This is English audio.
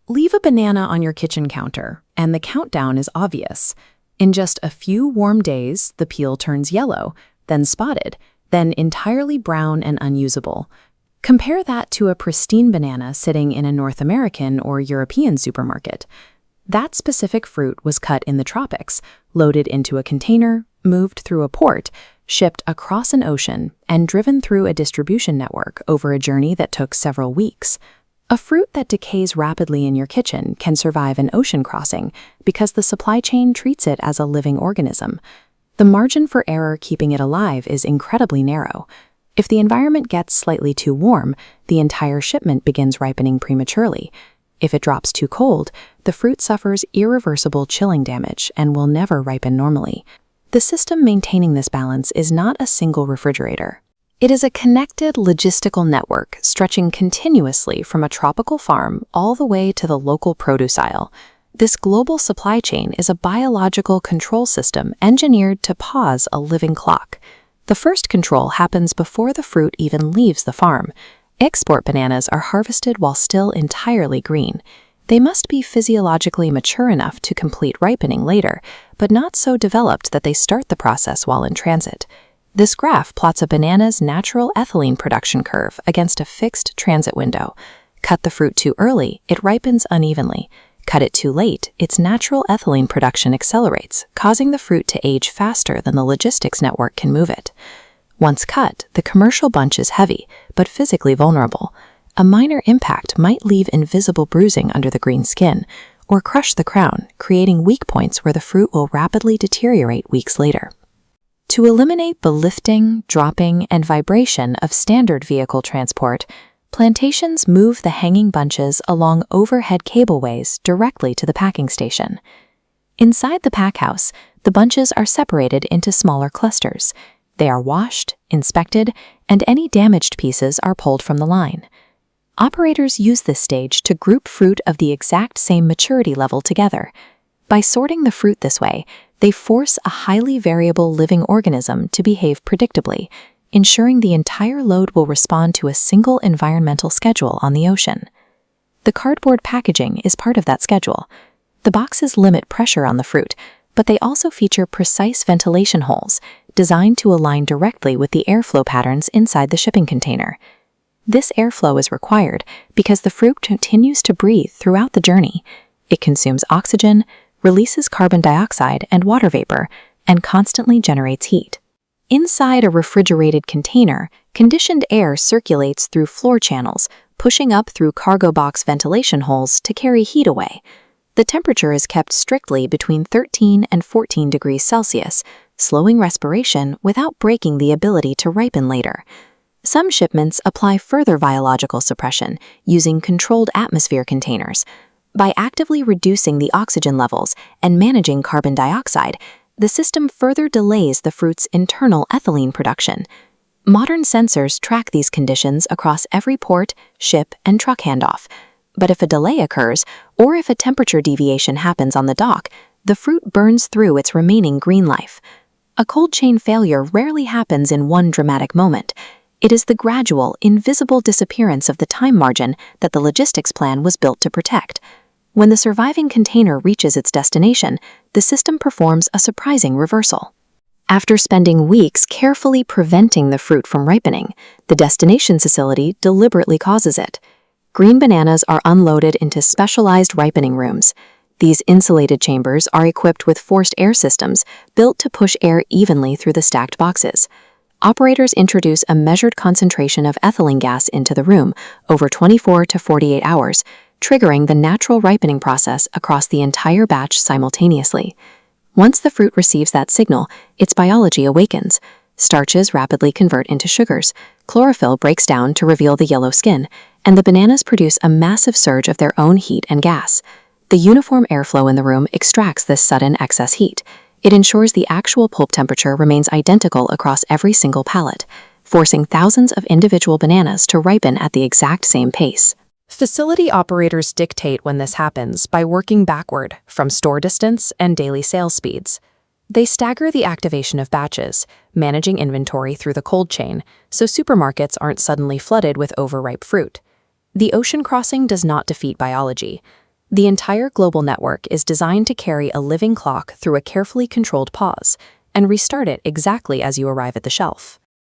Leave a banana on your kitchen counter, and the countdown is obvious. In just a few warm days, the peel turns yellow, then spotted, then entirely brown and unusable. Compare that to a pristine banana sitting in a North American or European supermarket. That specific fruit was cut in the tropics, loaded into a container, moved through a port, shipped across an ocean, and driven through a distribution network over a journey that took several weeks. A fruit that decays rapidly in your kitchen can survive an ocean crossing because the supply chain treats it as a living organism. The margin for error keeping it alive is incredibly narrow. If the environment gets slightly too warm, the entire shipment begins ripening prematurely. If it drops too cold, the fruit suffers irreversible chilling damage and will never ripen normally. The system maintaining this balance is not a single refrigerator. It is a connected logistical network stretching continuously from a tropical farm all the way to the local produce aisle. This global supply chain is a biological control system engineered to pause a living clock. The first control happens before the fruit even leaves the farm. Export bananas are harvested while still entirely green. They must be physiologically mature enough to complete ripening later, but not so developed that they start the process while in transit. This graph plots a banana's natural ethylene production curve against a fixed transit window. Cut the fruit too early, it ripens unevenly. Cut it too late, its natural ethylene production accelerates, causing the fruit to age faster than the logistics network can move it. Once cut, the commercial bunch is heavy, but physically vulnerable. A minor impact might leave invisible bruising under the green skin, or crush the crown, creating weak points where the fruit will rapidly deteriorate weeks later. To eliminate the lifting, dropping, and vibration of standard vehicle transport, plantations move the hanging bunches along overhead cableways directly to the packing station. Inside the packhouse, the bunches are separated into smaller clusters. They are washed, inspected, and any damaged pieces are pulled from the line. Operators use this stage to group fruit of the exact same maturity level together. By sorting the fruit this way, they force a highly variable living organism to behave predictably, ensuring the entire load will respond to a single environmental schedule on the ocean. The cardboard packaging is part of that schedule. The boxes limit pressure on the fruit, but they also feature precise ventilation holes designed to align directly with the airflow patterns inside the shipping container. This airflow is required because the fruit continues to breathe throughout the journey. It consumes oxygen, releases carbon dioxide and water vapor, and constantly generates heat. Inside a refrigerated container, conditioned air circulates through floor channels, pushing up through cargo box ventilation holes to carry heat away. The temperature is kept strictly between 13 and 14 degrees Celsius, slowing respiration without breaking the ability to ripen later. Some shipments apply further biological suppression using controlled atmosphere containers. By actively reducing the oxygen levels and managing carbon dioxide, the system further delays the fruit's internal ethylene production. Modern sensors track these conditions across every port, ship, and truck handoff. But if a delay occurs, or if a temperature deviation happens on the dock, the fruit burns through its remaining green life. A cold chain failure rarely happens in one dramatic moment. It is the gradual, invisible disappearance of the time margin that the logistics plan was built to protect. When the surviving container reaches its destination, the system performs a surprising reversal. After spending weeks carefully preventing the fruit from ripening, the destination facility deliberately causes it. Green bananas are unloaded into specialized ripening rooms. These insulated chambers are equipped with forced air systems built to push air evenly through the stacked boxes. Operators introduce a measured concentration of ethylene gas into the room over 24 to 48 hours, triggering the natural ripening process across the entire batch simultaneously. Once the fruit receives that signal, its biology awakens. Starches rapidly convert into sugars, chlorophyll breaks down to reveal the yellow skin, and the bananas produce a massive surge of their own heat and gas. The uniform airflow in the room extracts this sudden excess heat. It ensures the actual pulp temperature remains identical across every single pallet, forcing thousands of individual bananas to ripen at the exact same pace. Facility operators dictate when this happens by working backward from store distance and daily sales speeds. They stagger the activation of batches, managing inventory through the cold chain, so supermarkets aren't suddenly flooded with overripe fruit. The ocean crossing does not defeat biology. The entire global network is designed to carry a living clock through a carefully controlled pause and restart it exactly as you arrive at the shelf.